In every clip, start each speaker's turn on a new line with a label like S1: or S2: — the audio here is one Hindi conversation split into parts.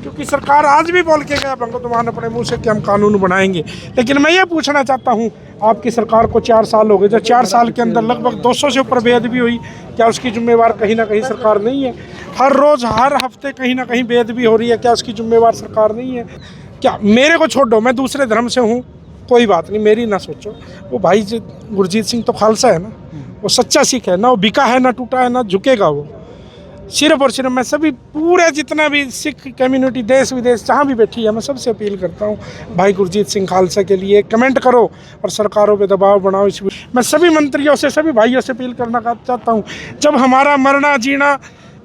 S1: क्योंकि सरकार आज भी बोल के गया भगवंत मान अपने मुंह से कि हम कानून बनाएंगे। लेकिन मैं ये पूछना चाहता हूँ, आपकी सरकार को 4 साल हो गए, जो 4 साल के अंदर लगभग 200 से ऊपर बेअदबी हुई, क्या उसकी जिम्मेवार कहीं ना कहीं सरकार नहीं है? हर रोज़ हर हफ्ते कहीं ना कहीं बेअदबी हो रही है, क्या उसकी जिम्मेवार सरकार नहीं है? क्या मेरे को छोड़ो, मैं दूसरे धर्म से हूँ, कोई बात नहीं, मेरी ना सोचो। वो भाई गुरजीत सिंह तो खालसा है ना, वो सच्चा सिख है ना, वो बिका है ना टूटा है ना झुकेगा। वो सिर्फ और सिर्फ मैं सभी पूरे जितना भी सिख कम्युनिटी देश विदेश जहाँ भी बैठी है, मैं सबसे अपील करता हूँ, भाई गुरजीत सिंह खालसा के लिए कमेंट करो और सरकारों पे दबाव बनाओ। मैं सभी मंत्रियों से, सभी भाइयों से अपील करना चाहता हूँ, जब हमारा मरना जीना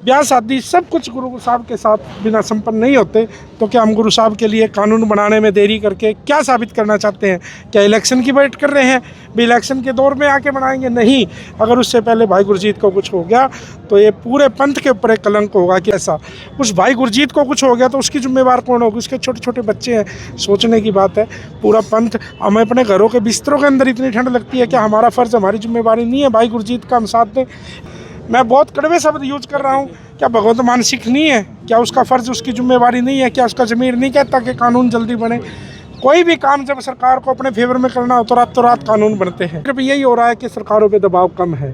S1: ब्याह शादी सब कुछ गुरु साहब के साथ बिना संपन्न नहीं होते, तो क्या हम गुरु साहब के लिए कानून बनाने में देरी करके क्या साबित करना चाहते हैं? क्या इलेक्शन की वेट कर रहे हैं? भी इलेक्शन के दौर में आके बनाएंगे? नहीं, अगर उससे पहले भाई गुरजीत को कुछ हो गया तो ये पूरे पंथ के ऊपर एक कलंक होगा कि ऐसा उस भाई गुरजीत को कुछ हो गया तो उसकी जिम्मेवार कौन होगी? उसके छोटे छोटे बच्चे हैं। सोचने की बात है, पूरा पंथ, हमें अपने घरों के बिस्तरों के अंदर इतनी ठंड लगती है, क्या हमारा फ़र्ज़, हमारी जिम्मेवारी नहीं है भाई गुरजीत का हम साथ दें? मैं बहुत कड़वे शब्द यूज कर रहा हूँ, क्या भगवंत मान सिख नहीं है? क्या उसका फ़र्ज़, उसकी जिम्मेवारी नहीं है? क्या उसका ज़मीर नहीं कहता कि कानून जल्दी बने? कोई भी काम जब सरकार को अपने फेवर में करना हो तो रात कानून बनते हैं। सिर्फ यही हो रहा है कि सरकारों पे दबाव कम है।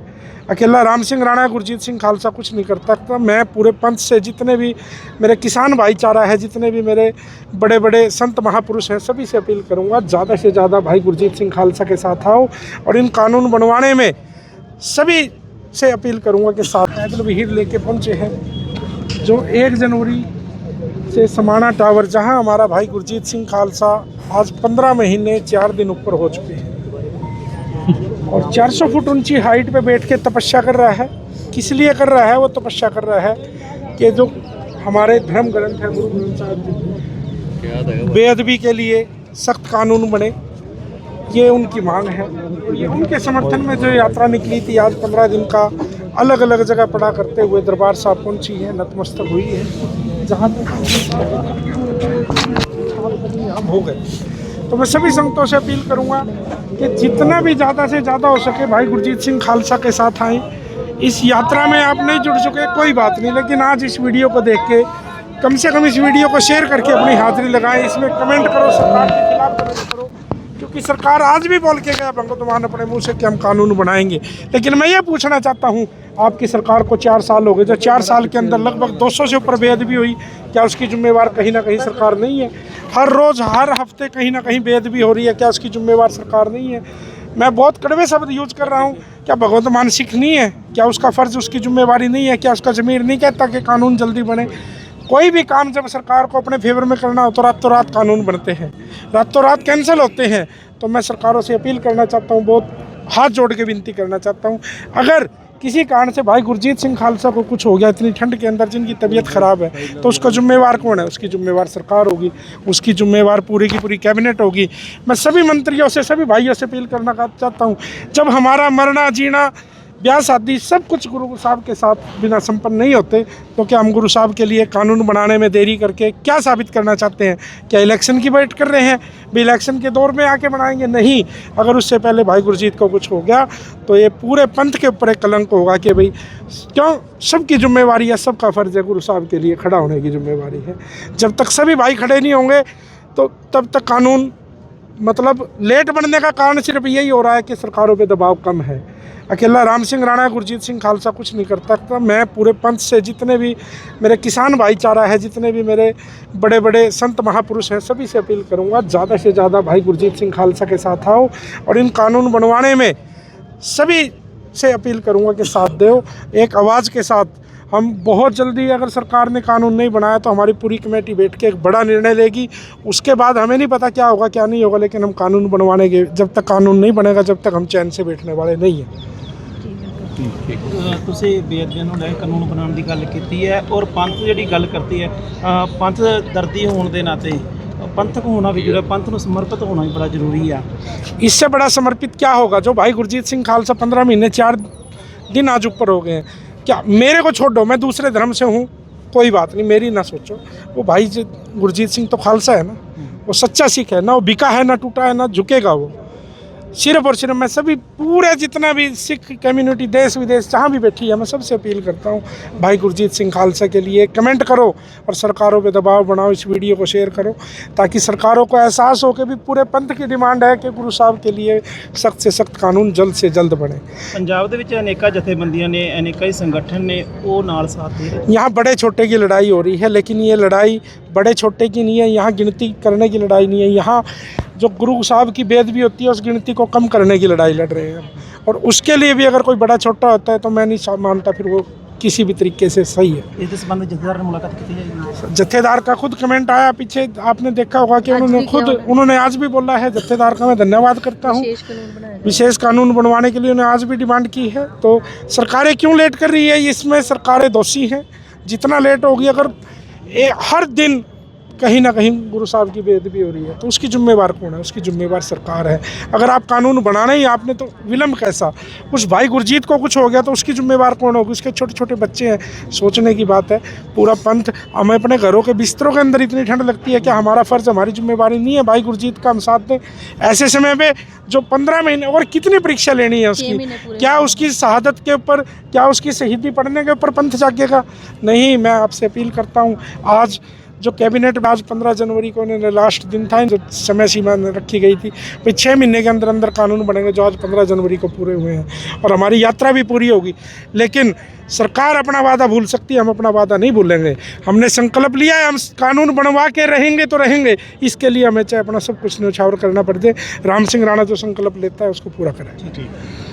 S1: अकेला राम सिंह राणा गुरजीत सिंह खालसा कुछ नहीं करता। तो मैं पूरे पंथ से, जितने भी मेरे किसान भाईचारा है, जितने भी मेरे बड़े बड़े संत महापुरुष हैं, सभी से अपील करूँगा, ज़्यादा से ज़्यादा भाई गुरजीत सिंह खालसा के साथ आओ और इन कानून बनवाने में सभी से अपील करूंगा कि साथ पैदल भीड़ लेके पहुंचे हैं, जो 1 जनवरी से समाना टावर, जहां हमारा भाई गुरजीत सिंह खालसा आज 15 महीने 4 दिन ऊपर हो चुके हैं और 400 फुट ऊंची हाइट पे बैठ के तपस्या कर रहा है। किस लिए कर रहा है? वो तपस्या कर रहा है कि जो हमारे धर्म ग्रंथ है गुरु ग्रंथ साहिब जी, बेअदबी के लिए सख्त कानून बने, ये उनकी मांग है। ये उनके समर्थन में जो यात्रा निकली थी, आज 15 दिन का अलग अलग जगह पड़ा करते हुए दरबार साहब पहुंची है, नतमस्तक हुई है, जहाँ तक हो गए। तो मैं सभी संगतों से अपील करूंगा कि जितना भी ज़्यादा से ज़्यादा हो सके भाई गुरजीत सिंह खालसा के साथ आएँ। इस यात्रा में आप नहीं जुड़ चुके कोई बात नहीं, लेकिन आज इस वीडियो को देख के कम से कम इस वीडियो को शेयर करके अपनी हाजिरी लगाएं, इसमें कमेंट करो, सरकार के खिलाफ कमेंट करो, क्योंकि सरकार आज भी बोल के गया भगवंत मान अपने मुंह से कि हम कानून बनाएंगे। लेकिन मैं ये पूछना चाहता हूँ, आपकी सरकार को 4 साल हो गए, जो 4 साल के अंदर लगभग 200 से ऊपर बेअदबी हुई, क्या उसकी जिम्मेवार कहीं ना कहीं सरकार नहीं है? हर रोज़ हर हफ्ते कहीं ना कहीं बेअदबी हो रही है, क्या उसकी जिम्मेवार सरकार नहीं है? मैं बहुत कड़वे शब्द यूज कर रहा हूँ, क्या भगवंत मान सिख नहीं है? क्या उसका फ़र्ज़, उसकी जिम्मेवारी नहीं है? क्या उसका ज़मीर नहीं कहता कि कानून जल्दी बने? कोई भी काम जब सरकार को अपने फेवर में करना हो तो रात कानून बनते हैं, रात कैंसिल होते हैं। तो मैं सरकारों से अपील करना चाहता हूँ, बहुत हाथ जोड़ के विनती करना चाहता हूँ, अगर किसी कारण से भाई गुरजीत सिंह खालसा को कुछ हो गया इतनी ठंड के अंदर, जिनकी तबीयत ख़राब है, तो उसका जिम्मेवार कौन है? उसकी जिम्मेवार सरकार होगी, उसकी जिम्मेवार पूरी की पूरी कैबिनेट होगी। मैं सभी मंत्रियों से, सभी भाइयों से अपील करना चाहता हूँ, जब हमारा मरना जीना ब्याह शादी सब कुछ गुरु साहब के साथ बिना संपन्न नहीं होते, तो क्या हम गुरु साहब के लिए कानून बनाने में देरी करके क्या साबित करना चाहते हैं? क्या इलेक्शन की वेट कर रहे हैं? भी इलेक्शन के दौर में आके बनाएंगे? नहीं, अगर उससे पहले भाई गुरजीत को कुछ हो गया तो ये पूरे पंथ के ऊपर एक कलंक होगा कि भाई क्यों, सबकी जिम्मेवारी है, सबका फ़र्ज़ है, गुरु साहब के लिए खड़ा होने की जिम्मेवारी है। जब तक सभी भाई खड़े नहीं होंगे तो तब तक कानून मतलब लेट बनने का कारण सिर्फ यही हो रहा है कि सरकारों पे दबाव कम है। अकेला राम सिंह राणा गुरजीत सिंह खालसा कुछ नहीं करता। तो मैं पूरे पंथ से, जितने भी मेरे किसान भाईचारा है, जितने भी मेरे बड़े बड़े संत महापुरुष हैं, सभी से अपील करूंगा, ज़्यादा से ज़्यादा भाई गुरजीत सिंह खालसा के साथ आओ और इन कानून बनवाने में सभी से अपील करूंगा कि साथ दो, एक आवाज़ के साथ। हम बहुत जल्दी, अगर सरकार ने कानून नहीं बनाया तो हमारी पूरी कमेटी बैठ के एक बड़ा निर्णय लेगी। उसके बाद हमें नहीं पता क्या होगा क्या नहीं होगा, लेकिन हम कानून बनवाने के, जब तक कानून नहीं बनेगा जब तक हम चैन से बैठने वाले नहीं हैं।
S2: ਤੁਸੀਂ ਬੇਅਦਬੀਆਂ ਨੂੰ ਲੈ ਕੇ ਕਾਨੂੰਨ ਬਣਾਉਣ ਦੀ ਗੱਲ ਕੀਤੀ ਹੈ ਔਰ ਪੰਥ ਜਿਹੜੀ ਗੱਲ ਕਰਦੀ ਹੈ, ਪੰਥ ਦਰਦੀ ਹੋਣ ਦੇ ਨਾਤੇ पंथक होना भी जरूरी है, पंथ को समर्पित होना भी बड़ा जरूरी है।
S1: इससे बड़ा समर्पित क्या होगा? जो भाई गुरजीत सिंह खालसा 15 महीने 4 दिन आज ऊपर हो गए हैं, क्या मेरे को छोड़ो, मैं दूसरे धर्म से हूँ, कोई बात नहीं, मेरी ना सोचो। वो भाई गुरजीत सिंह तो खालसा है ना, वो सच्चा सिख है ना, वो बिका है ना टूटा है ना झुकेगा। वो सिर्फ और सिर्फ मैं सभी पूरे जितना भी सिख कम्युनिटी देश विदेश जहाँ भी बैठी है, मैं सबसे अपील करता हूँ, भाई गुरजीत सिंह खालसा के लिए कमेंट करो और सरकारों पे दबाव बनाओ, इस वीडियो को शेयर करो, ताकि सरकारों को एहसास हो कि भी पूरे पंथ की डिमांड है कि गुरु साहब के लिए सख्त से सख्त कानून जल्द से जल्द बने।
S2: ਪੰਜਾਬ ਦੇ ਵਿੱਚ ਅਨੇਕਾਂ ਜਥੇਬੰਦੀਆਂ ਨੇ, ਅਨੇਕਾਂ ਹੀ ਸੰਗਠਨ ਨੇ, ਉਹ ਨਾਲ ਸਾਥ ਦੇ ਰਹੇ।
S1: यहाँ बड़े छोटे की लड़ाई हो रही है, लेकिन ये लड़ाई बड़े छोटे की नहीं है, यहाँ गिनती करने की लड़ाई नहीं है, यहाँ जो गुरु साहब की बेदबी होती है उस गिनती को कम करने की लड़ाई लड़ रहे हैं हम। और उसके लिए भी अगर कोई बड़ा छोटा होता है तो मैं नहीं मानता फिर वो किसी भी तरीके से सही है।
S2: ਇਸ ਦੇ ਸੰਬੰਧ ਜਥੇਦਾਰ ਨਾਲ ਮੁਲਾਕਾਤ ਕੀਤੀ ਜਾਏਗੀ।
S1: जत्थेदार का खुद कमेंट आया पीछे, आपने देखा होगा कि उन्होंने आज भी बोला है, जत्थेदार का मैं धन्यवाद करता हूँ, विशेष कानून बनवाने के लिए उन्होंने आज भी डिमांड की है। तो सरकारें क्यों लेट कर रही है, इसमें सरकारें दोषी हैं। जितना लेट होगी, अगर हर दिन कहीं ना कहीं गुरु साहब की बेअदबी हो रही है तो उसकी जिम्मेवार कौन है? उसकी जिम्मेवार सरकार है। अगर आप कानून बनाना ही आपने तो विलम्ब कैसा? उस भाई गुरजीत को कुछ हो गया तो उसकी जिम्मेवार कौन होगी? उसके छोटे छोटे बच्चे हैं। सोचने की बात है। पूरा पंथ, हमें अपने घरों के बिस्तरों के अंदर इतनी ठंड लगती है, क्या हमारा फ़र्ज़, हमारी जिम्मेवारी नहीं है भाई गुरजीत का हम साथ दें? ऐसे समय में जो 15 महीने और कितनी परीक्षा लेनी है उसकी? क्या उसकी शहादत के ऊपर, क्या उसकी शहीदी पढ़ने के ऊपर पंथ जागेगा? नहीं। मैं आपसे अपील करता हूँ, आज जो कैबिनेट में आज 15 जनवरी को इन्होंने लास्ट दिन था, जो समय सीमा रखी गई थी, भाई 6 महीने के अंदर अंदर कानून बनेंगे, जो आज 15 जनवरी को पूरे हुए हैं, और हमारी यात्रा भी पूरी होगी। लेकिन सरकार अपना वादा भूल सकती है, हम अपना वादा नहीं भूलेंगे। हमने संकल्प लिया है, हम कानून बनवा के रहेंगे तो रहेंगे। इसके लिए हमें चाहे अपना सब कुछ न्यौछावर करना पड़ जाए, राम सिंह राणा जो संकल्प लेता है उसको पूरा करें।
S2: ठीक है।